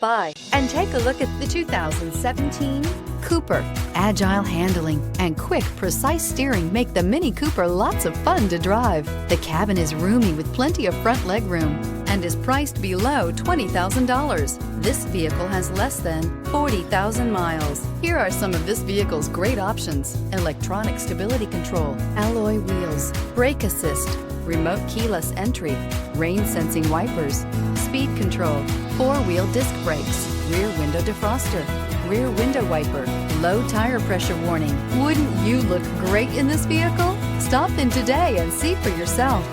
by and take a look at the 2017 Cooper. Agile handling and quick, precise steering make the MINI Cooper lots of fun to drive. The cabin is roomy with plenty of front legroom and is priced below $20,000. This vehicle has less than 40,000 miles. Here are some of this vehicle's great options: electronic stability control, alloy wheels, brake assist, remote keyless entry, rain sensing wipers, speed control, four-wheel disc brakes, rear window defroster, rear window wiper, low tire pressure warning. Wouldn't you look great in this vehicle? Stop in today and see for yourself.